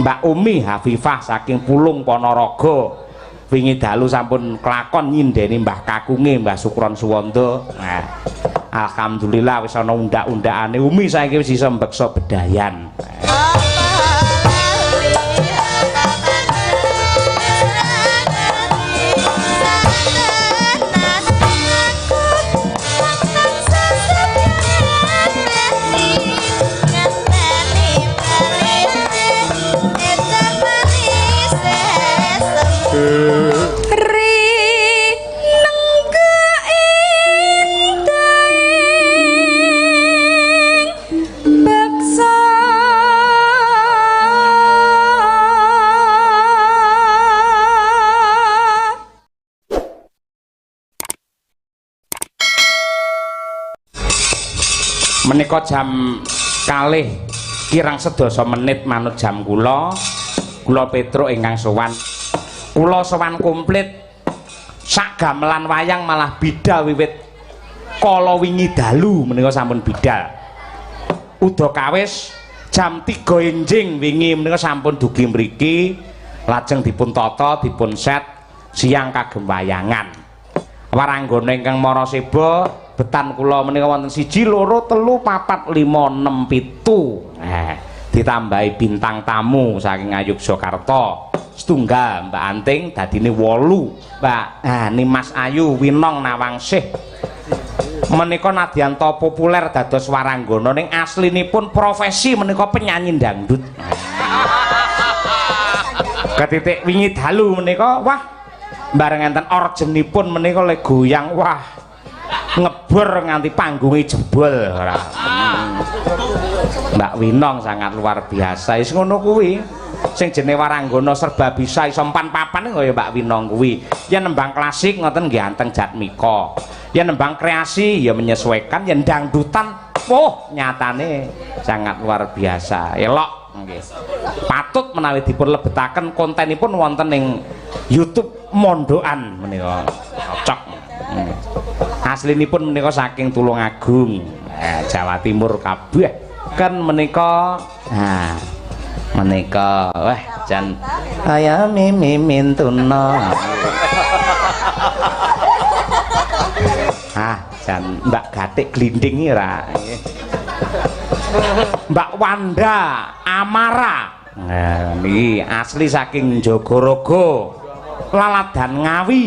Mbak Umi Hafifah saking Pulung Ponorogo wingi dalu sampun kelakon nyindeni Mbah Kakunge Mbah Sukron Suwanda. Nah, alhamdulillah wis ana undak-undakane Umi saiki wis iso mbeksa bedayan. Menika jam kalih kirang sedasa menit manut jam kula Petruk ingkang sowan. Kula sowan komplit sak gamelan wayang malah bidal wiwit kala wingi dalu menika sampun bidal. Udakawis jam 3 enjing wingi menika sampun dugi mriki lajeng dipun tata dipun set siang kagem wayangan. Waranggana ingkang Maraseba betan kula menika wonten 1 2 3 4 5 6 7. Ditambahi bintang tamu saking Yogyakarta setunggal Mbak Anting dadine 8. Mbak Nimas Ayu Winong Nawangsih menika nadyan to populer dados waranggana ning aslinipun profesi menika penyanyi dangdut. Ketitik wingi dalu menika wah bareng enten orjenipun menika le goyang wah ngebor nganti panggunge jebol. Mbak Winong sangat luar biasa. Wis ngono kuwi sing jenenge waranggana serba bisa iso papan kaya Mbak Winong kuwi. Yen nembang klasik ngoten nggih anteng Jatmika. Yen nembang kreasi ya menyesuaikan, yen dangdutan nyatane sangat luar biasa. Elok nggih. Patut menawi dipun lebetaken kontenipun wonten ing YouTube Mondokan menika. Cocok. Aslinipun menika saking Tulungagung, Jawa Timur kabeh. Kan menika menika wah jan kaya mimin tuna. Jan Mbak Gatik glinding ora. Mbak Wanda Amara. Niki asli saking Jogorogo, Laladan Ngawi.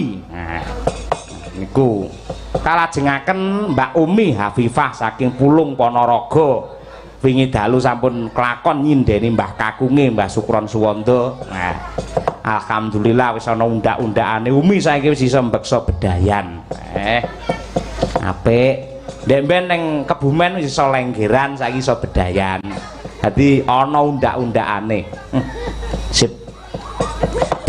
Niku kalajengaken Mbak Umi Hafifah saking Pulung Ponorogo wingi dalu sampun kelakon nyindeni Mbah Kakunge Mbah Sukron Suwanda. Alhamdulillah wis ana undak-undakane Umi saiki wis iso mbeksa bedayan. Apik. Ndek ben ning Kebumen wis iso lenggeran saiki iso bedayan. Dadi ana undak-undakane. Sip.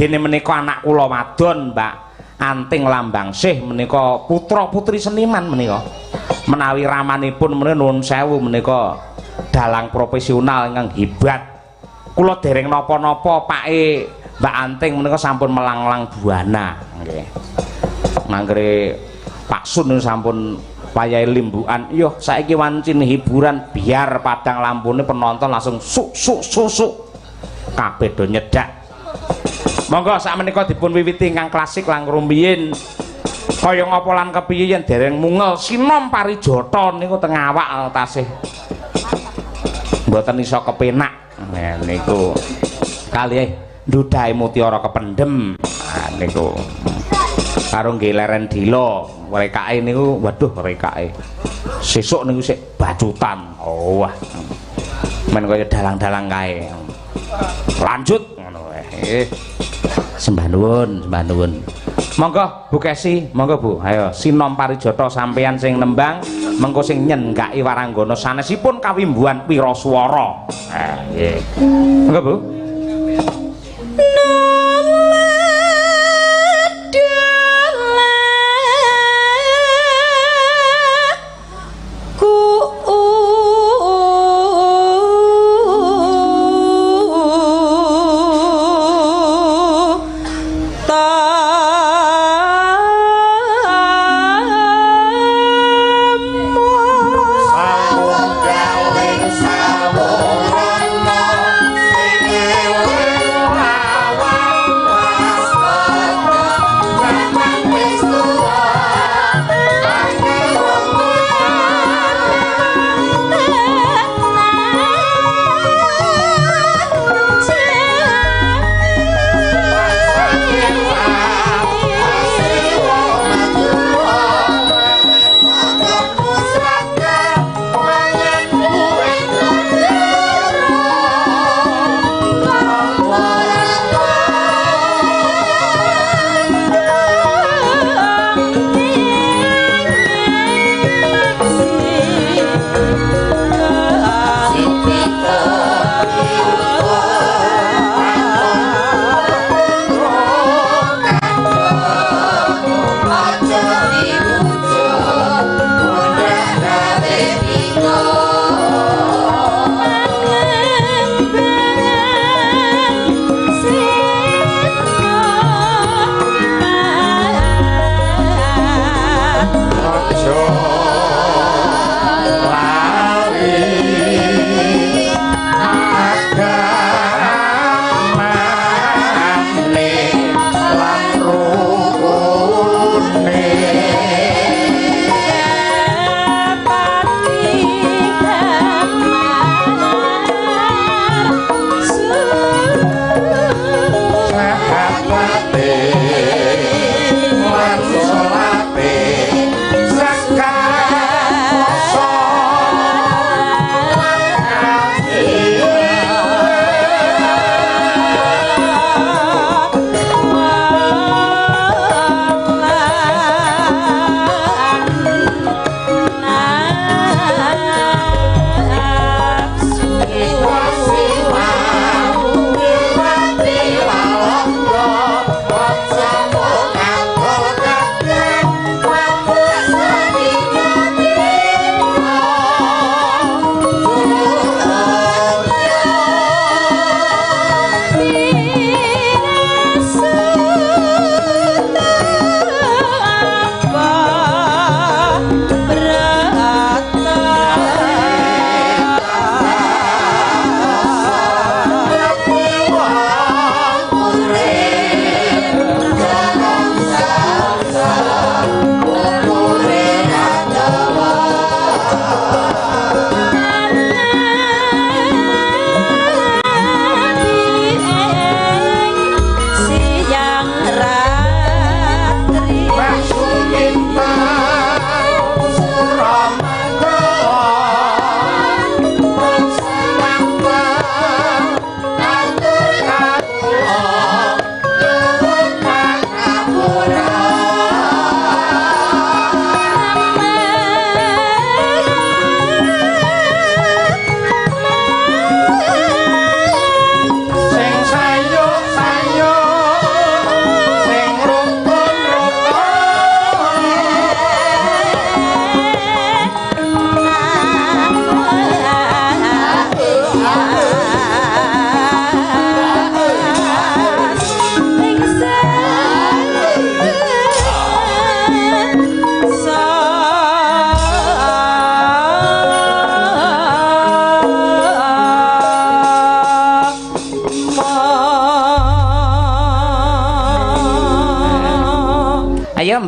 Dene menika anak kula wadon Mbak Anting Lambangsih menika putra putri seniman menika. Menawi ramanipun menika nuwun sewu menika dalang profesional ingkang hebat. Kula dereng napa-napa pake Mbak Anting menika sampun melanglang buana nggih. Manggere Pak Sun sampun wayahe limbukan. Yo saiki wancine hiburan biar padang lampune penonton langsung suk kabeh do nyedak. Monggo sak menika dipun wiwiti ingkang klasik lang rumiyin. Kaya ngapa lan kepiye yen dereng mungel Sinom Parijata niku teng awak tasih mboten iso kepenak. Niku kalih ndudahe mutiara kependhem. Niku karo nggih leren dila rekake niku waduh rekake sesuk niku sik bacutan. Wah men kaya dalang-dalang kae. Lanjut ngono wae. Sembah nuwun, sembah nuwun. Monggo Bu Kesi, monggo Bu. Ayo Sinom Parijata sampeyan sing nembang, mengko sing nyenggaki waranggana sanesipun kawimbuhan wiraswara. Nggih. Monggo Bu. Sawung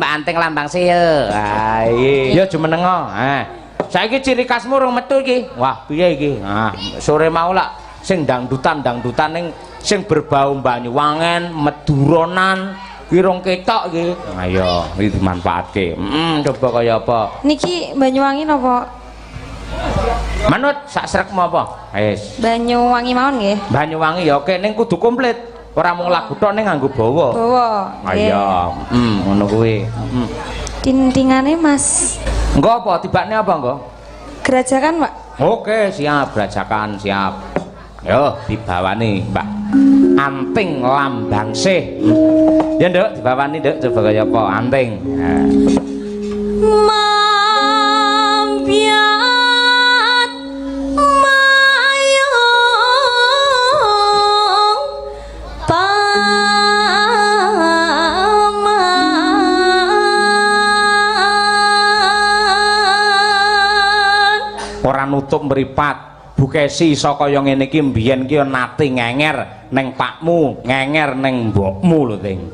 Mbak Anting lambang sieu. Ha iki. Ya jumenengo. Ha. Saiki ciri khasmu rung metu iki. Wah, piye iki? Ah, sore mau lak sing dangdutan ning sing berbau Banyuwangen, Meduronan, ki rong ketok iki. Ayo, iki dimanfaatke. Coba kaya apa? Niki Banyuwangi napa? Manut sak srekmu apa? Wis. Banyuwangi mawon nggih. Banyuwangi ya oke ning kudu komplit. Ora mung lagu tok ning nganggo bawa. Bawa. Ayo, ngono kuwi. Tintingane Mas. Engko apa? Tibakne apa engko? Gerajakan, Pak. Oke, siap, gerajakan siap. Yo, dibawani, Mbak. Anting Lambangsih. Ya, Nduk, dibawani, Nduk, coba kaya apa? Anting. Mampiat mayong paman. Ora nutup mripat. Bukesi iso kaya ngene iki mbiyen ki nate ngenger ning pakmu, ngenger ning mbokmu lho, Ting.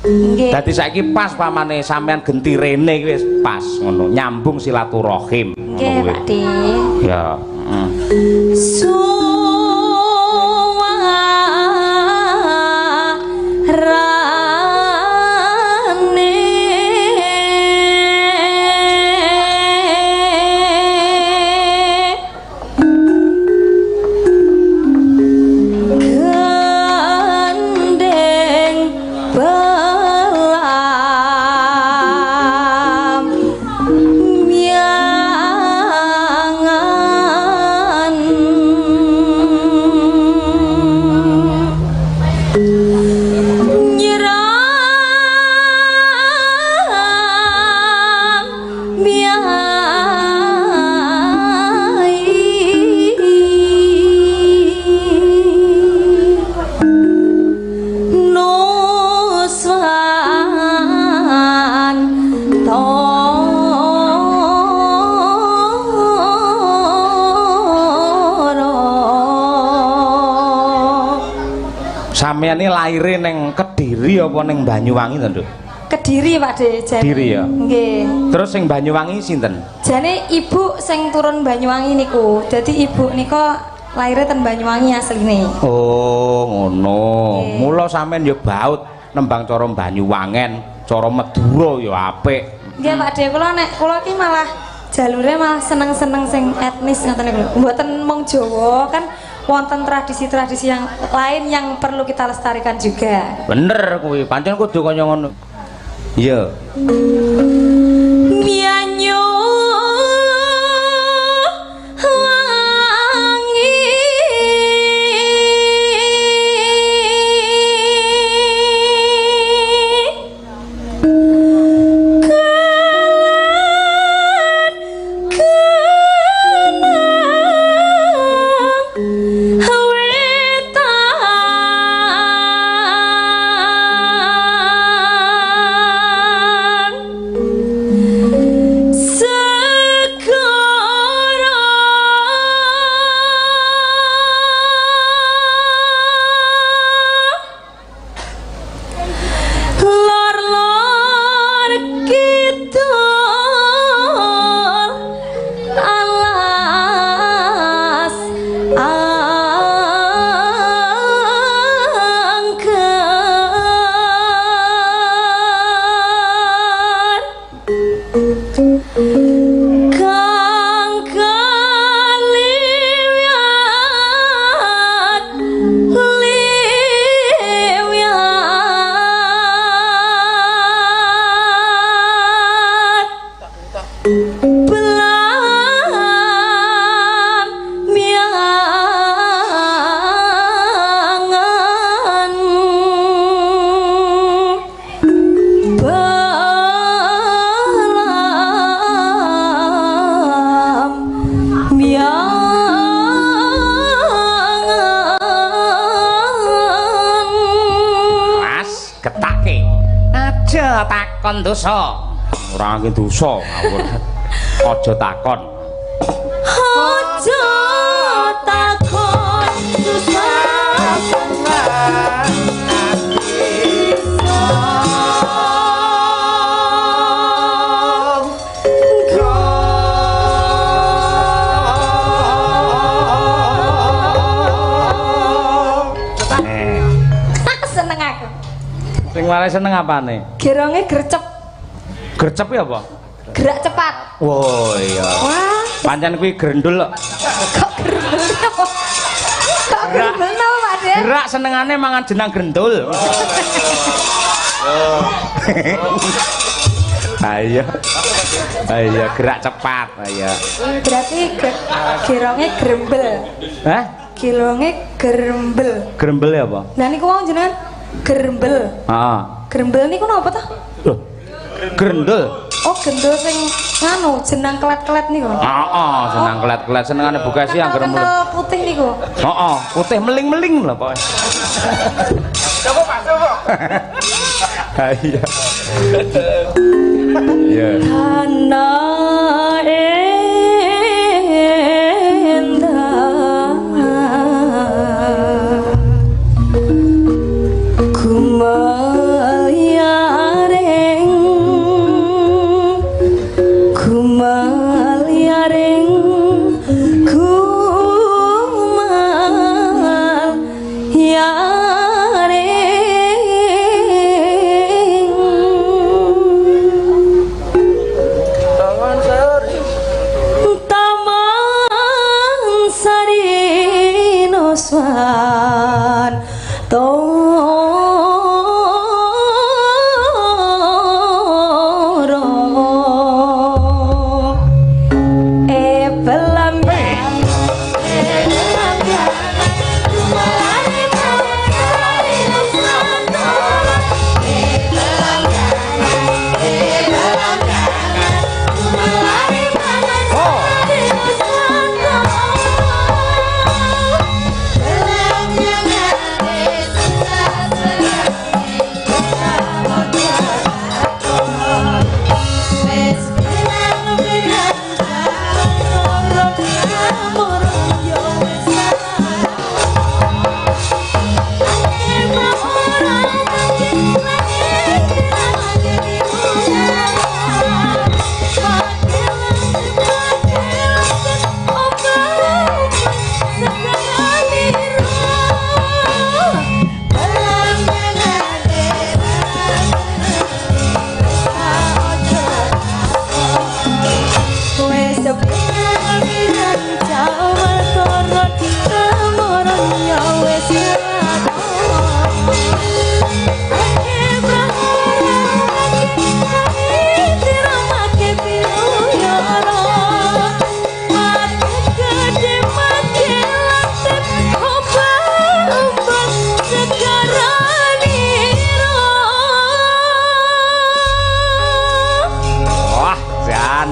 Nggih. Dadi saiki pas pamane sampean genti rene wis pas ngono, nyambung silaturahim. Nggih, Pak De. Ya, sampeyan iki laire ning Kediri apa ning Banyuwangi to, Nduk? Kediri, Pak De. Kediri ya. Nggih. Terus sing Banyuwangi sinten? Jane ibu sing turun Banyuwangi niku. Dadi ibu nika laire ten Banyuwangi asline. Oh, ngono. Mula sampean ya baut nembang cara Banyuwangen, cara Madura ya apik. Nggih, Pak De, kula ki malah jalure malah seneng-seneng sing etnis ngoten niku. Mboten mung Jawa kan wonten tradisi-tradisi yang lain yang perlu kita lestarikan juga. Bener kuwi, pancen kudu kaya ngono. Iya. Mianyo wangi takon dosa. Ora nggih dosa ngawur. Aja takon. Aja takon dosa. Malah seneng apane? Geronge gercep. Gercep ya apa? Gerak cepat. Oh iya. Wah, Pancen kuwi grendul kok. kok gerendul apa? Kok gerendul apa, Pak De? Gerak senengane mangan jenang grendul. Ayo. Ayo gerak cepat, ayo. Berarti geronge grembel. Hah? Geronge gerembel. Grembel ya apa? Lah niku wong jenengan gerembel. Heeh. Gerembel niku napa ta? Loh. Grendul. Oh, gendul sing nganu jenang kelet-kelet niku. Heeh, senang kelet-kelet senengane buka sih yang grembel. Kental putih niku. Heeh, putih meling-meling lho pokoke. Coba Pak, coba. Iya. Iya. Tanah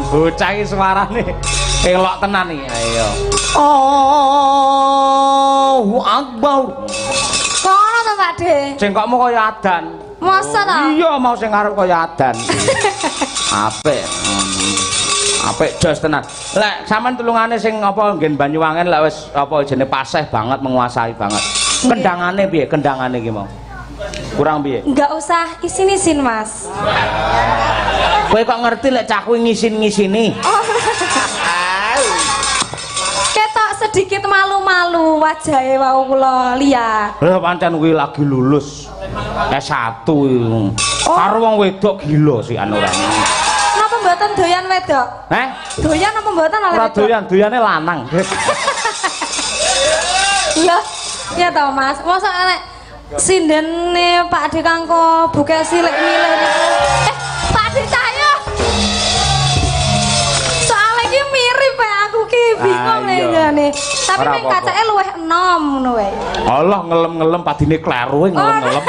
bocah iki suarane elok tenan iki. Ayo. Allahu Akbar. Kono to, Pak De? Cengkokmu kaya adan. Masa ta? Iya, mau sing arep kaya adan. Apik. Apik jos tenan. Lek sampean tulungane sing apa nggen Banyuwangen lek wis apa jenenge paseh banget menguasai banget. Kendangane piye? Kendangane iki mau. Kurang piye? Enggak usah isin-isin, Mas. Kowe kok ngerti lek cah kuwi ngisin-ngisini? Oh. Ketok sedikit malu-malu wajahe wau kula lihat. Lah pancen kuwi lagi lulus S1 iki. Karo wong wedok gila sih anu ora. Napa mboten doyan wedok? Doyan apa mboten oleh wedok? Ora doyan, doyane lanang. Iya, ya toh Mas. Mosok nek sindene Pak De Kangko buka silek milih niku. Pak De Cahyo. Soale iki mirip kae aku ki bingung ngene. Tapi ning kacake luwih enom ngono wae. Allah ngelem-ngelem padine kleru ngelem-ngelem.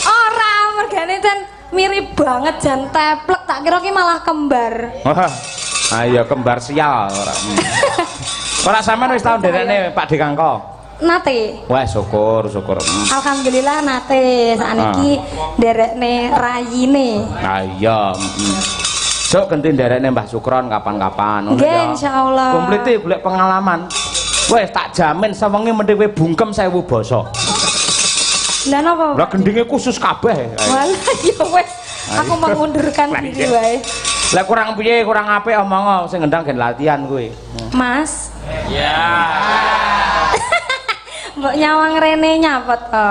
Ora, mergane ten mirip banget jan teplek tak kira ki malah kembar. Wah. Ayo kembar sial ora. Ora sampean wis tau nderekne Pak De Kangko? Nate. Wah, syukur. Alhamdulillah nate sakniki nderekne rayine. Nah iya. Sok ganti nderekne Mbah Sukron kapan-kapan ngono ya. Insyaallah. Komplite golek pengalaman. Wes tak jamin sewengi mendhe kowe bungkem 1000 basa. Lah napa? Lah gendinge khusus kabeh. Walah ya wes. Aku mengundurkan diri wae. Lah kurang piye, kurang apik omong sing ngendang gen latihan kowe. Mas. Ya. Mbok nyawang rene nyapet to.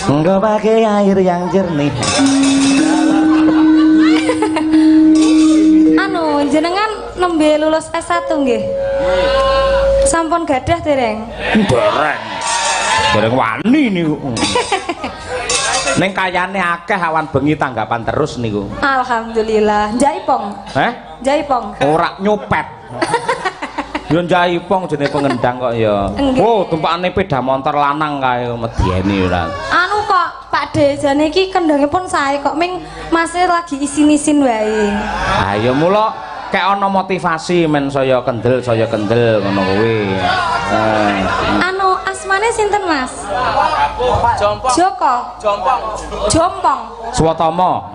Engko pakai air yang jernih. Anu, jenengan nembe lulus S1 nggih? Sampun gadah dereng? Dereng wani niku. Ning kayane akeh awan bengi tanggapan terus niku. Alhamdulillah. Jaipong. Jaipong. Ora nyopet. Yo jaipong jenenge pengendang kok ya. Oh, tumpakane sepeda motor lanang kae medeni ora. Anu kok Pak De, jane iki kendangipun sae kok ming masih lagi isin-isin wae. Ah ya mula kek ana motivasi men saya kendel ngono kuwi. Anu asmane sinten Mas? Jompong. Joko. Jompong. Swatama.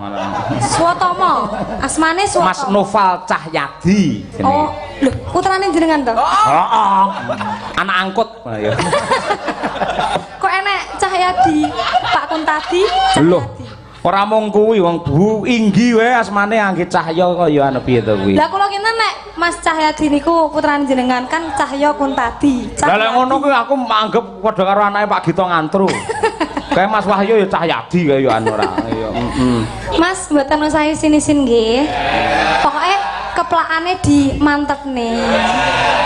Swatama. Asmane Swatama. Mas Noval Cahyadi jenenge. Oh, lho putrane jenengan to? Heeh. Anak angkut. Ya. Kok enek Cahyadi? Pak Kuntadi Loh. Cahyadi. Ora mung kuwi wong Bu Inggi wae asmane Anggi Cahya kok ya anu piye to kuwi. Lah kula kinten nek Mas Cahyadi niku putrane jenengan kan Cahya Kuntadi. Lah lek ngono kuwi aku anggap padha karo anake Pak Gito Ngantru. Kayak Mas Wahyu ya Cahyadi kaya ya anu ora. Ya Mas mboten usah isin-isin nggih. Pokoke keplakane dimantepne.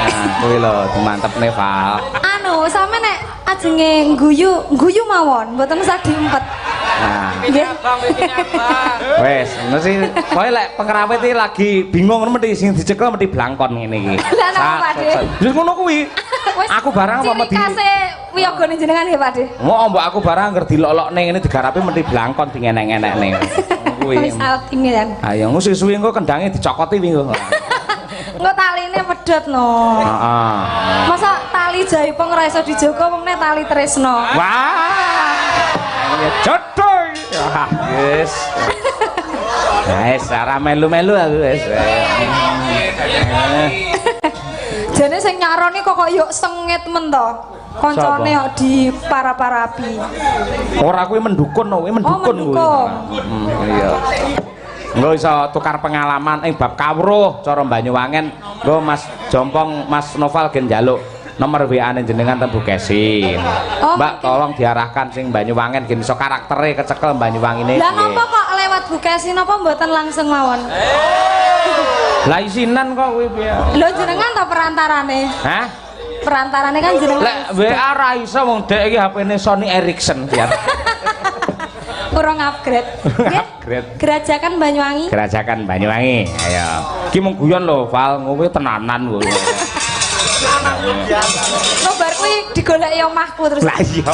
Nah, kuwi lho dimantepne Val. Anu, sampe nek ajenge guyu mawon, mboten usah diempet. Nah, Nggih. wes, mesti kowe lek pengrawit iki lagi bingung mesti sing dicekel mesti blangkon ngene iki. Lah napa Pak De? Wis ngono kuwi. Aku barang apa mesti ciri khase wiyagane jenengan nggih Pak De. Mau mbok aku barang anggere dilolokne ngene digarapi mesti blangkon dingenek-enekne. Kuwi. Wis alting ya. Ayo suwi-suwi engko kendange dicokoti wingi. Engko taline pedhot no. Heeh. Masa tali jaipong ora iso dijogo meneh tali tresno. Wah. Ya jodoh. Wis. Wis ora melu-melu aku wis. Jane sing nyaroni kok yuk sengit men to. Koncone kok di para-parapi. Ora kuwi mendukun kuwi mendukun kuwi. Iya. Engko iso tukar pengalaman ing bab kawruh cara Banyuwangen. Engko Mas Jompong Mas Noval gen njaluk nomor WA-ne jenengan ten Bukesi. Mbak tolong diarahkan sing Banyuwangen gen iso karaktere kecekel Banyuwangine. Lah napa kok lewat Bukesi napa mboten langsung mawon? Lah isinan kok kuwi piye? Lho jenengan to perantarane? Hah? Perantarane kan jenengan. Lek WA ra iso wong dek iki HP-ne Sony Ericsson biar. Kurang upgrade. Upgrade. Gerajakan Banyuwangi. Gerajakan Banyuwangi. Ayo. Ki mung guyon lho, Val, ngowe tenanan lho. Nobar kuwi digoleki omahku terus. Lah iya.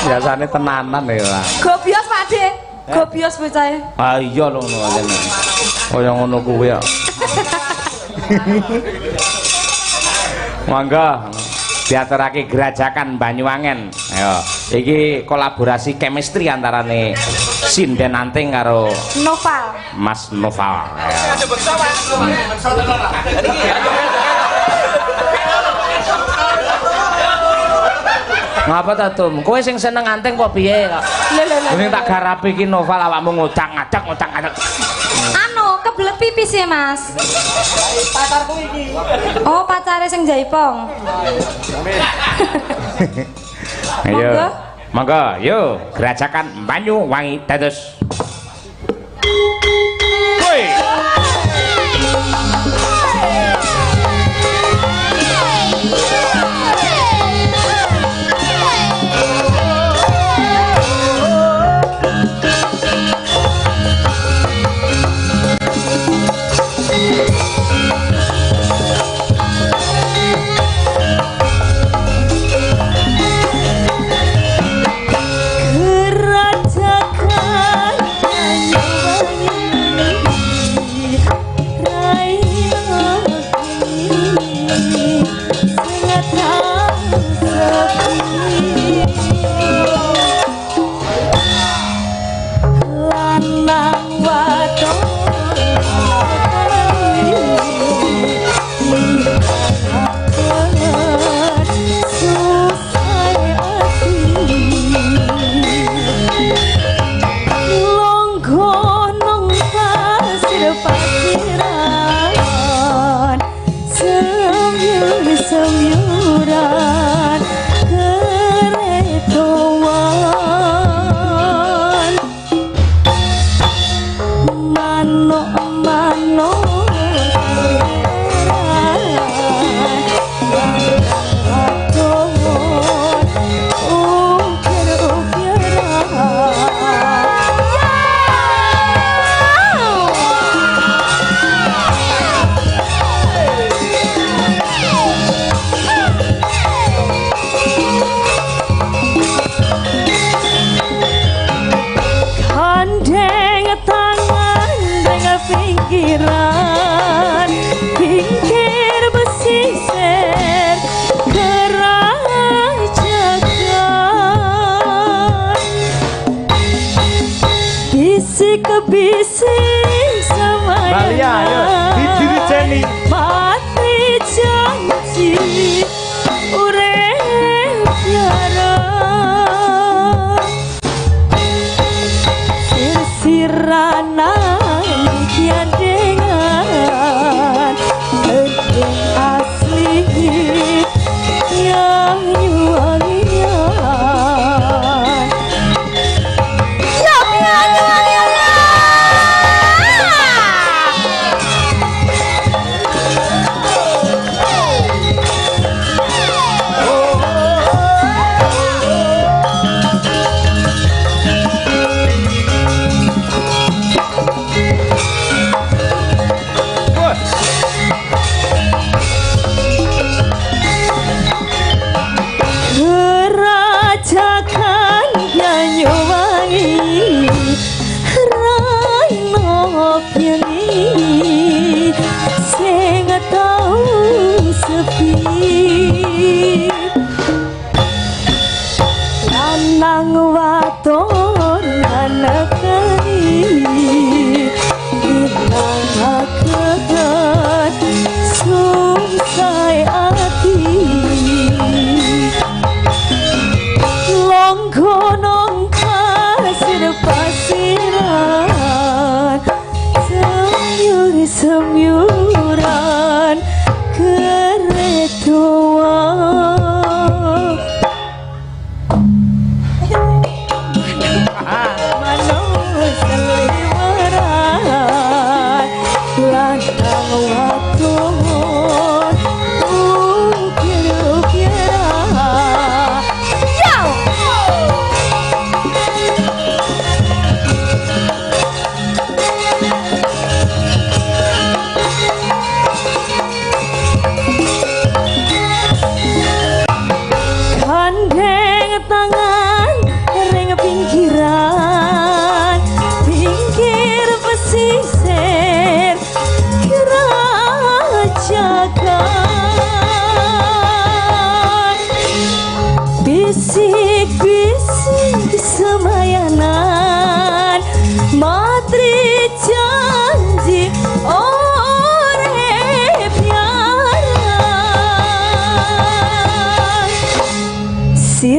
Biasane tenanan ya. Gobios Pak De. Gobios bocahe. Ah iya lho ngono aja. Kaya ngono kuwi ya. Mangga diaturake Gerajakan Banyuwangen. Ayo, iki kolaborasi chemistry antarane Sinden Anting karo Noval. Mas Noval. Ngapa ta Tum? Kowe sing seneng anting apa piye kok? Ning tak garapi iki Noval awakmu ngocak-ngacak. Anu, kebelet pipis ya, Mas. Pacarku iki. Oh, pacare sing Jaipong. Ayo. Monggo, yo Gerajakan Banyuwangi dados. Woi.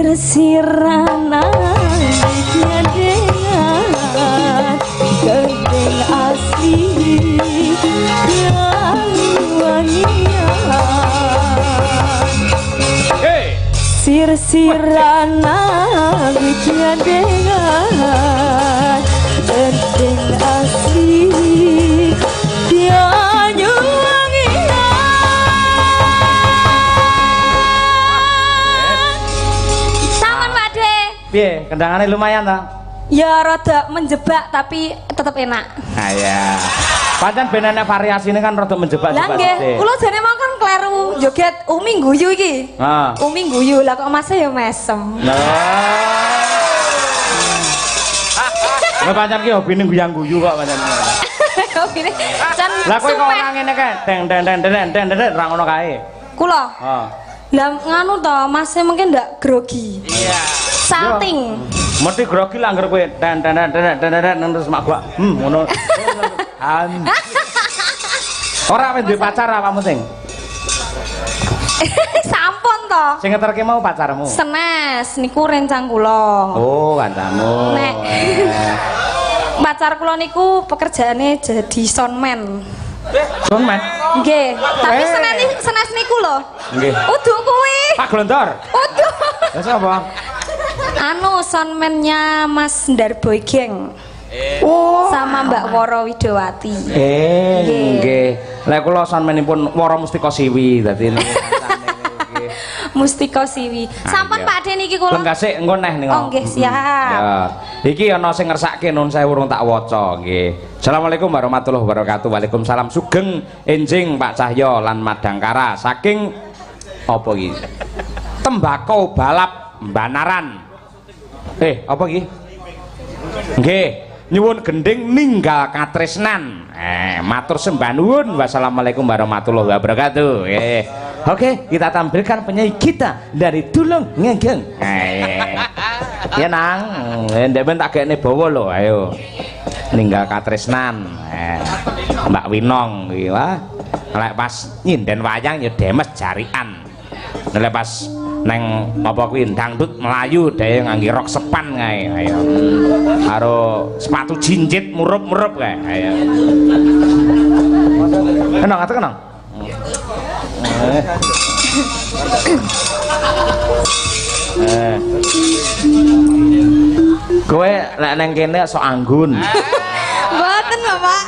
sir-sirana diadengan gendeng asli yang wangian sir-sirana diadengan gendeng asli yang piye kendangane lumayan ta? Ya rada menjebak tapi tetap enak. Nah ya. Pancen ben enek variasine kan rada menjebak-jebak. Lah nggih, kula jane mau kan kleru joget Umi guyu iki. Heeh. Umi guyu lah kok Mas ya mesem. Lah. Lah pancen ki hobine guyang-guyu kok pancen. Hobine can. Lah kowe kok ora ngene kae, deng ra ngono kae. Kula. Heeh. Lah nganu to, Mas mungkin ndak grogi. Iya. Salting. Mesti grogi lah anggere kowe den terus mak gua. Ngono. Ora duwe pacar apa sing? Sampun to. Sing ngeterke mau pacarmu. Senes niku rencang kula. Oh, kancamu. Nek. Pacar kula niku pekerjaane jadi soundman. Soundman? Nggih, tapi senes niku lho. Nggih. Udu kuwi. Pak Glontor. Udu. Lah sapa? Anu soundman-nya Mas Ndarboy Geng. Oh, sama Mbak Woro Widowati. Nggih. Lah kula soundmanipun Woro Mustika Siwi dadi niku. Mustika Siwi. Sampun Pak Den iki kula. Lenggah sik engko neh ning. Oh nggih siap. Ya. Iki ana sing ngersake nun saya urung tak waca nggih. Assalamualaikum warahmatullahi wabarakatuh. Waalaikumsalam. Sugeng enjing Pak Cahyo lan Madangkara saking apa iki? Tembakau balap Banaran. Apa iki? Nggih, nyuwun gending ninggal katresnan. Matur sembah nuwun. Wassalamualaikum warahmatullahi wabarakatuh. Oke, kita tampilkan penyanyi kita dari Tulung Ngegeng. Ya nang, ndek ben tak gekne bawa lho, ayo. Ninggal katresnan. Mbak Winong iki wah. Lek pas nyinden wayang ya demes jarian. Lek pas neng apa kuwi dangdut Melayu dhewe ngangge rok sepan kae ayo. Karo sepatu jinjit murup-murup kae ayo. Kenang ate kenang. Kowe lek neng kene sok anggun. Mboten, Bapak.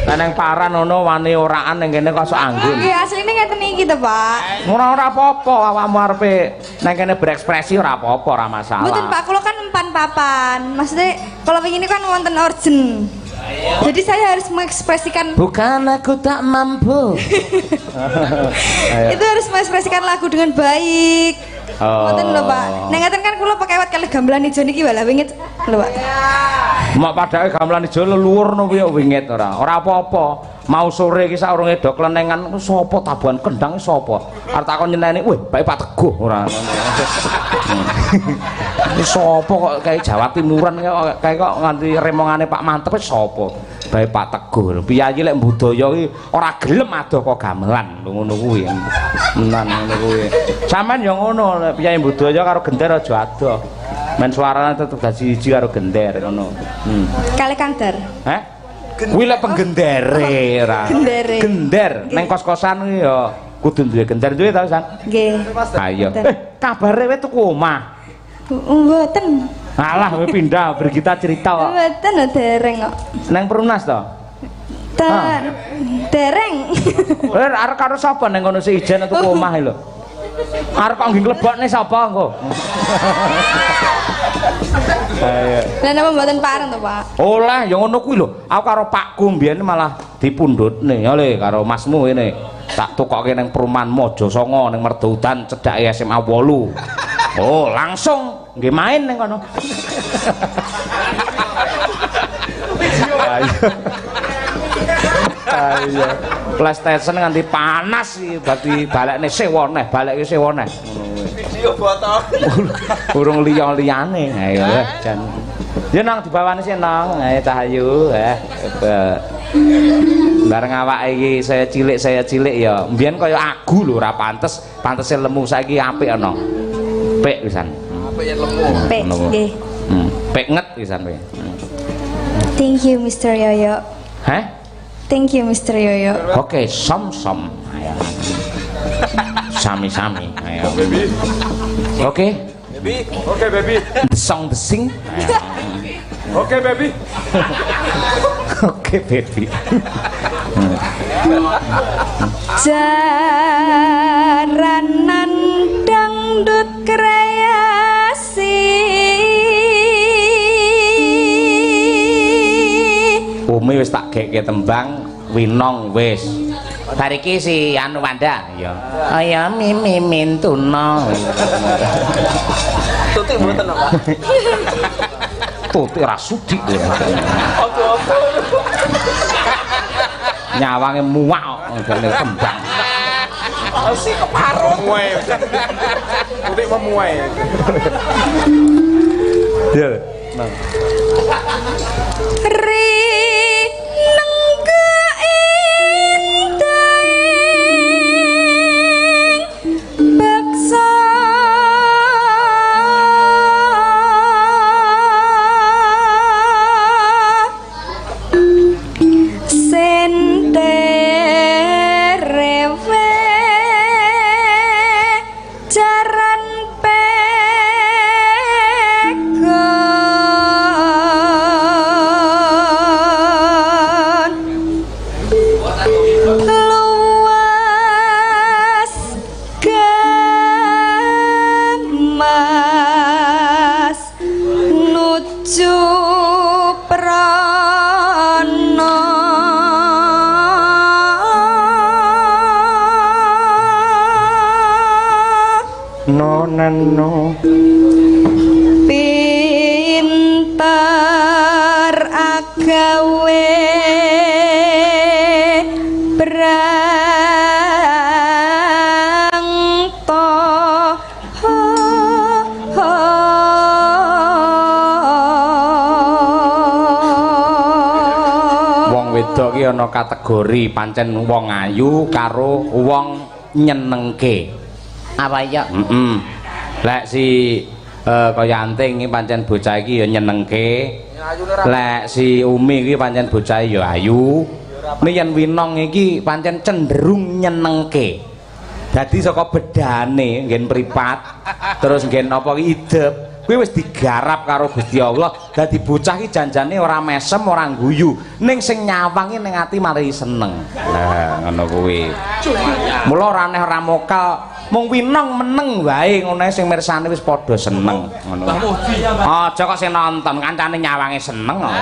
Lah neng paran ngono wani oraan neng kene kok sok anggun. Nggih, asline ngeten iki to, Pak. Ora apa-apa awakmu arepe neng kene berekspresi ora apa-apa, ora masalah. Mboten, Pak, kula kan empan papan. Maksudnya kalau begini kan wonten urgen. Jadi saya harus mengekspresikan. Bukan aku tak mampu. Itu harus mengekspresikan lagu dengan baik. Wonten lho, Pak. Nek ngaten kan kula pakewat kalih gamelan ijo niki wae wingit lho, Pak. Mak padake gamelan ijo leluhur no kuwi wingit ora. Ora apa-apa. Mau sore iki saurunge do klenengan sapa tabuhan kendang sapa? Arep takon nyeneni, "Wih, bae Pak Teguh ora." Iki sapa kok kae Jawa Timuran kae kok nganti remongane Pak Mantep sapa? Bae Pak Teguh. Piyayi lek budaya iki ora gelem adoh kok gamelan lho ngono kuwi. Menan ngono kuwi. Sampeyan ya ngono, piyayi budaya karo gender aja adoh. Men suarane tetep dadi siji karo gender ngono. Kalih Kang Dar. Kuwi lek penggendere ora. Gender neng kos-kosan kuwi ya kudu duwe gender duwe ta, San? Nggih. Ayo. Kabare kowe tuku omah. Mboten. Alah kowe pindah Brigita cerita kok. Mboten dereng kok. Neng Perumnas to? Dereng. Kowe arep karo sapa neng kono si ijen tuku omah lho? Arep kok nggih nglebokne sapa engko? Ayo. Lah napa mboten pareng to, Pak? Oleh ya ngono kuwi lho. Aku karo Pakku mbiyen malah dipundhutne ya le karo Masmu ini. Tak tukokke ning Perumahan Mojosongo ning Merdudan cedhake SMA 8. Oh, langsung nggih main ning kono. Ayo. Ayo. PlayStation nganti panas iki dadi balekne sewa neh, baleke sewa neh. Ngono kuwi. Urung liya-liyane. Ayo jan. Ya nang dibawane sih nang, ayo Cahayu, bareng awake iki saya cilik ya. Mbiyen kaya agu lho ora pantes, pantese lemu saiki apik ana. Apik pisan. Pek nggih. Pek nget pisan kowe. Thank you Mr. Yoyo. Hah? Thank you Mr. Yoyo. Oke, som-som. Ayo. Sami-sami. Ayo. Oke. Baby. Oke, baby. The song the sing. Ayo. Oke, baby. Oke, baby. Jaranan dangdut kreasi. Umi wis tak geke tembang Winong wis. Bariki si anu Wanda ya. Aya mimi mintuna. Tutik mboten, Pak. Tutik ra sudi. Nyawange muak kok ngene tembang. Si keparut. Muai. Tutik memuai. Ya. No. Pinter agawe brangto wong wedok ki ana kategori pancen wong ayu karo wong nyenengke. Apa ya? Lek si kaya anting iki pancen bocah iki ya nyenengke. Lek si Umi iki pancen bocah ya ayu. Yen Winong iki pancen cenderung nyenengke. Dadi saka bedane nggen mripat terus nggen apa iki idep kuwi wis digarap karo Gusti Allah. Dadi bocah iki janjane ora mesem ora guyu, ning sing nyawangi ning ati mari seneng. Lah ngono kuwi. Mula ora aneh ora mokal mung Winong meneng wae ngono sing mirsani wis padha seneng ngono. Aja kok sing nonton kancane nyawange seneng kok.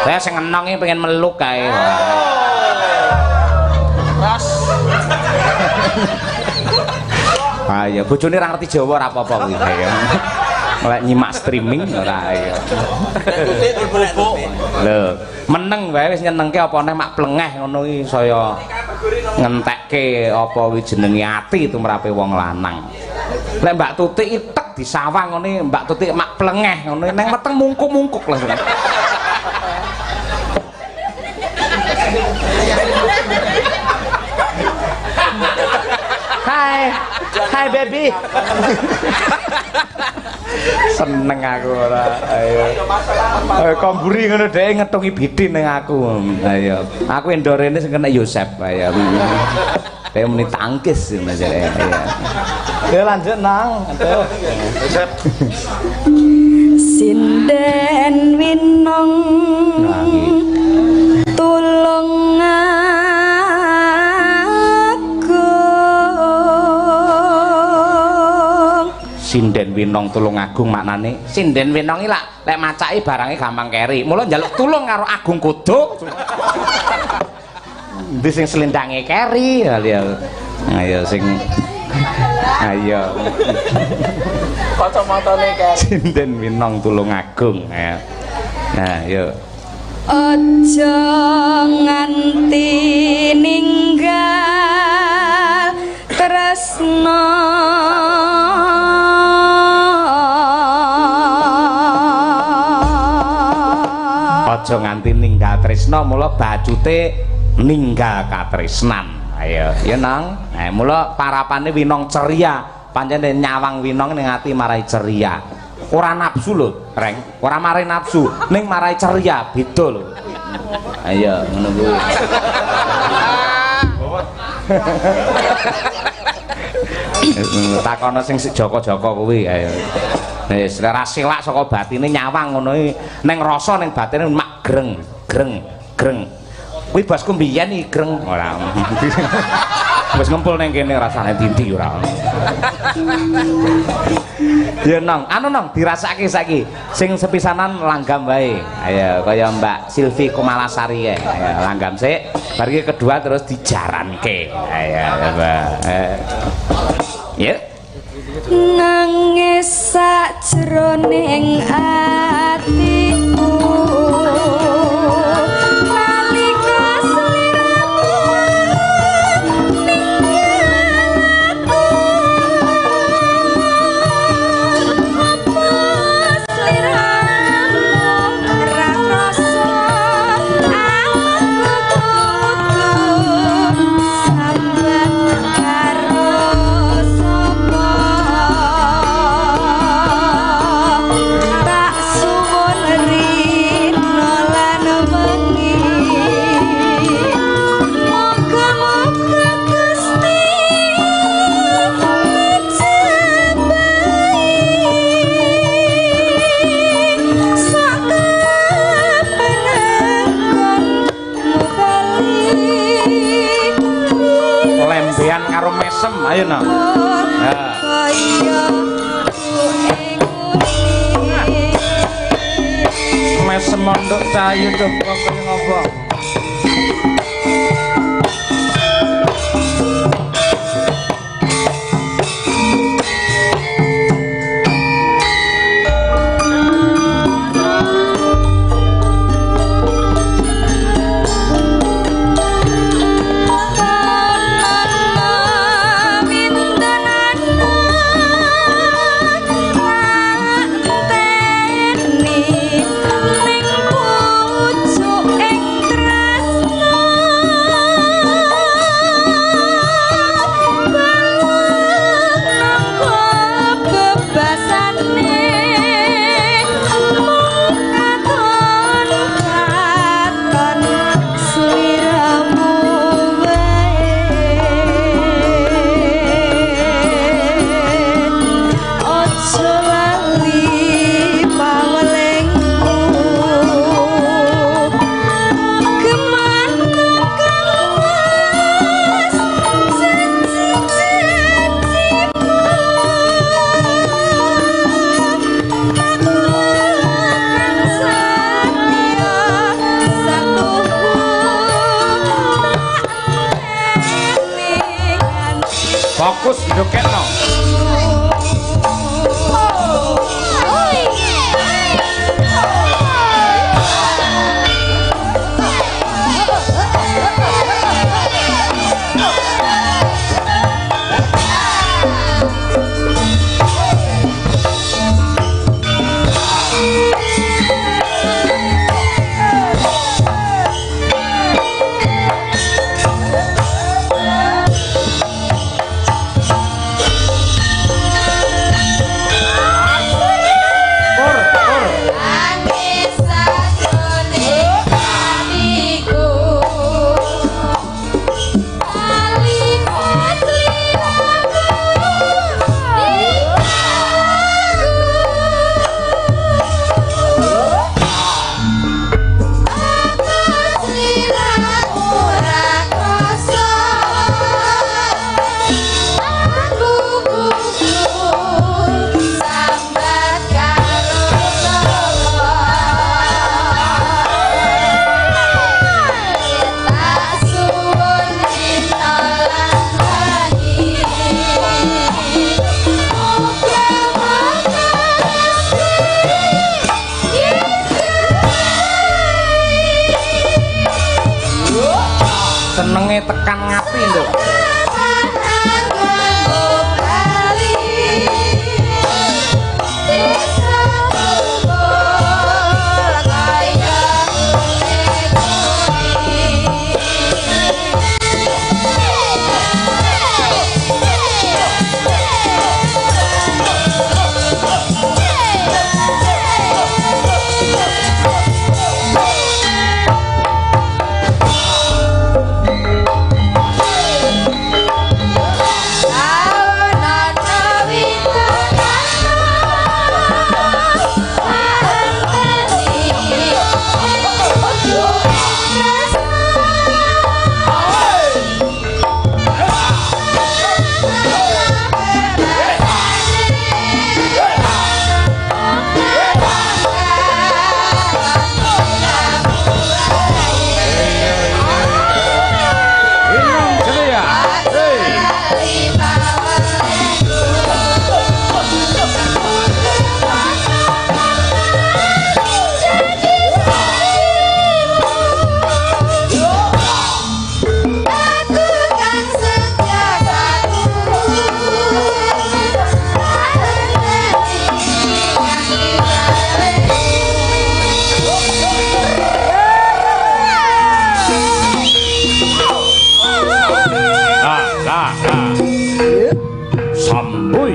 Saya sing enong iki pengen meluk kae. Ras. Ah ya bojone ora ngerti Jawa ora apa-apa kuwi kae. Lek nyimak streaming ora ya. Tutik dibubuk. Lho, meneng wae wis nyenengke apa neh mak plengeh ngono iki saya ngentekke apa kuwi jenenge ati tumrape wong lanang. Lek Mbak Tutik iki tek disawang ngene Mbak Tutik mak plengeh ngono neng weteng mungkuk-mungkuk langsung. Hai baby. Seneng aku ora. Ayo. Komburi ngono dhek ngetungi bidin ning aku. Ayo. Aku endorene sing kena Yosep ayo. Kayak muni tangkis majare. Ayo. Ya lanjut nang. Yosep. Sinden Winong tulung Sinden Winong tulung agung maknane sinden Winong iki lek macaki barange gampang keri. Mula njaluk tulung karo Agung Kudu. Ndi sing slendange keri ya. Ayo sing ayo. Kacamatane keri. Sinden Winong tulung agung ya. Nah, yuk. Aja nganti ninggal tresna aja nganti ninggal tresna mula bacute ninggal katresnan. Ayo ya nang. Nah mula parapane Winong ceria pancen nyawang winong ning ati marai ceria. Ora nafsu lho, Reng. Ora marai nafsu, ning marai ceria, beda lho. Ayo ngono kuwi. Takono sing Joko-Joko kuwi ayo. Wis ora silak saka batine nyawang ngono iki ning rasa ning batine mak greng, greng, greng. Kuwi bosku mbiyen iki greng ora. Wis ngempul ning kene rasane dindi ora. Ya nong, anu nong dirasake saiki. Sing sepisanan langgam wae. Ayo kaya Mbak Silvi Kumalasari ya. Ayo langgam sik. Bar iki kedua terus dijaranke. Ayo Mbak. Ya. Nangis sajroning atiku nalika sliramu apa sliramu ra krasa aku kudu sambat karo sapa tak suwun rino lan wengi moga-moga Gusti mejabahi sak kapenangkonmu bali Lembean karo mesem ayo nong. kaya Mesem mondok cahayu tuh kok ngopo. Fokus joketno. Sambuy.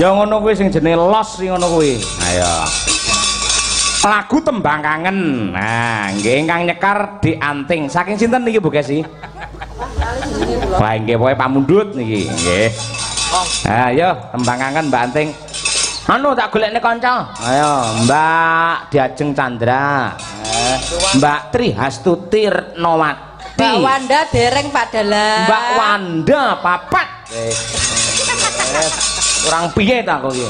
Ya ngono kuwi sing jenenge los sing ngono kuwi. Ayo. Lagu Tembang Kangen. Nah, nggih ingkang nyekar Dik Anting. Saking sinten niki Bu Gesi? Wah, nggih pokoke pamundhut niki, nggih. Ayo Tembang Kangen Mbak Anting. Anu tak golekne kanca. Ayo, Mbak Diajeng Chandra. Mbak Tri Hastuti Retnowati. Mbak Wanda dereng Pak Dalang. Mbak Wanda papat. Kurang piye ta kok iki?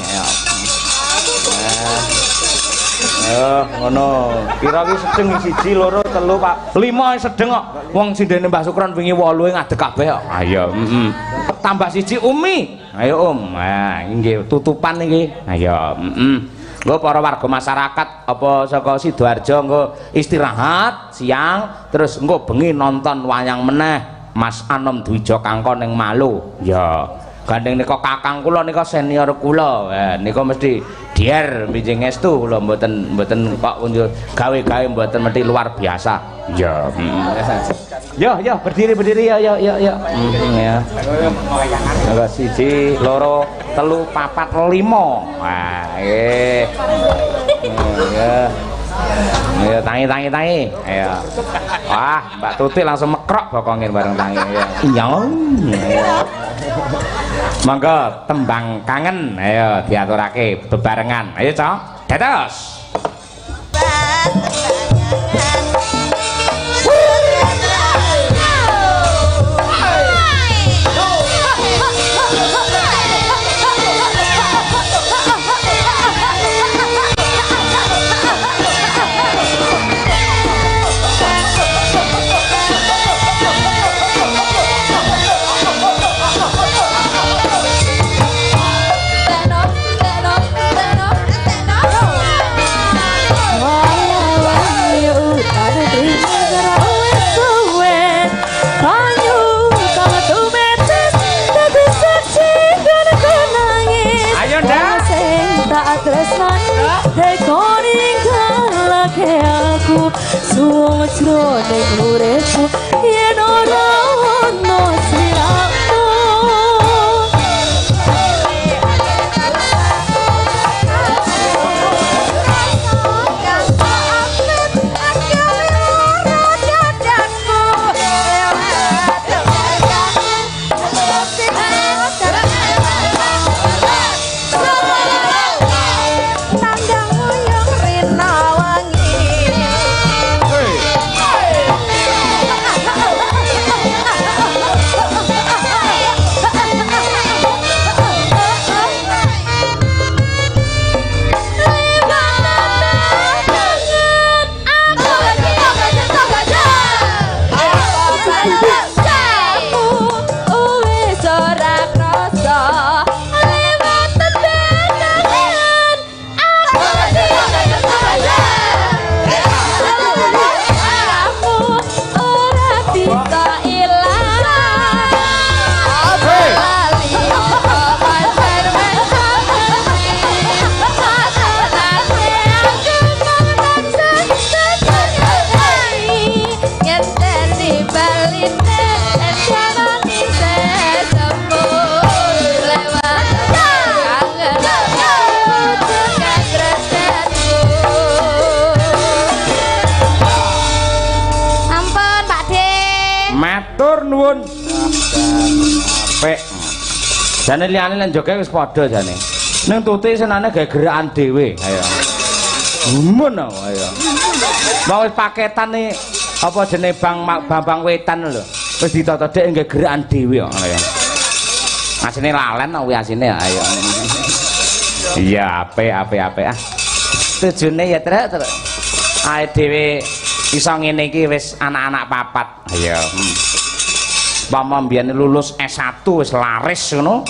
Ayo, ngono. Kira iki sedeng 1 2 3 Pak. 5 sedeng kok. Wong sindene Mbah Sukron wingi 8 ngadeg kabeh kok. Ayo, Tambah 1 Umi. Ayo Om. Nah, nggih tutupan iki. Ayo, Nggo para warga masyarakat apa saka Sidoarjo nggo istirahat siang terus engko bengi nonton wayang meneh Mas Anom Dwija Kangkon ning Malu. Ya. Gandeng nika kakang kula nika senior kula. Nika mesti dier binjing estu kula mboten kok gawe-gawe mboten mesti luar biasa. Ya. Yo berdiri ya. Ya. Angka 1 2 3 4 5. Wah, nggih. Ya tangi. Ayo. Wah, Mbak Tuti langsung mekrok bokongin bareng tangi ya. Iya. Monggo Tembang Kangen ayo diaturake bebarengan. Ayo, Cok. Dados. Suwung jroning uripku yen ora ono sliramu. apik. Jane liyane lan joge wis padha jane. Ning tuti senane gawe gerakan dhewe. Ayo. Ngono ayo. Wong wis paketan nih apa jenenge Bambang Wetan lho. Wis ditata dhek nggawe gerakan dhewe kok ngono ya. Asine lalen kuwi asine ayo. Iya, apik ah. Tujune ya truk. Ae dhewe iso ngene iki wis anak-anak papat. Ayo. Pama mbiyen lulus S1 wis laris ngono.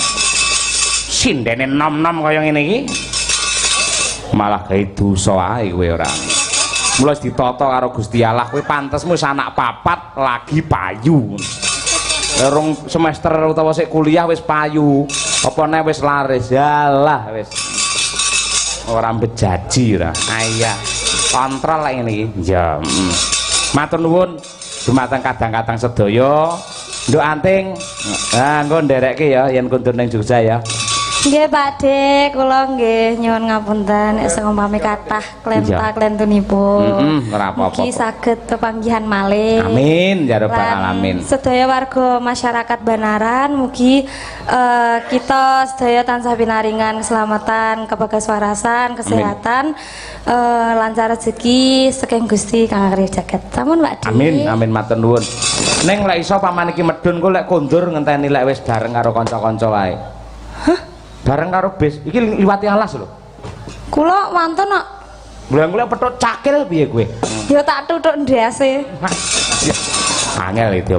Sindene nom-nom kaya ngene iki. Malah gawe dosa ae kowe ora. Mula ditata karo Gusti Allah kowe pantesmu wis anak papat lagi payu. Rong semester utawa sik kuliah wis payu. Apa neh wis laris. Yalah wis. Ora bejaji ora. Ayah. Kontrol lek ngene iki. Ya. Matur nuwun dumateng kadang-kadang sedaya. Nduk Anting. Nah, engko nderekke ya yen kundur ning Jogja ya. Nggih Pakde, kula nggih nyuwun ngapunten nek seumpami kathah klentunipun. Ora apa-apa. Mugi saged pepanggihan malih. Amin ya rabbal alamin. Sedaya warga masyarakat Banaran mugi kita sedaya tansah pinaringan keselamatan, kebagaswarasan, kesehatan, lancar rezeki saking Gusti Kang Arya Jagat. Sampun Pakde. Amin, amin matur nuwun. Ning lek iso paman iki medhun kok lek kondur ngenteni lek wis bareng karo kanca-kanca wae. Hah? Bareng karo bis. Iki liwati alas lho. Kula wonten kok. Golek petut cakil piye kowe? Ya tak tutuk ndase. Angel itu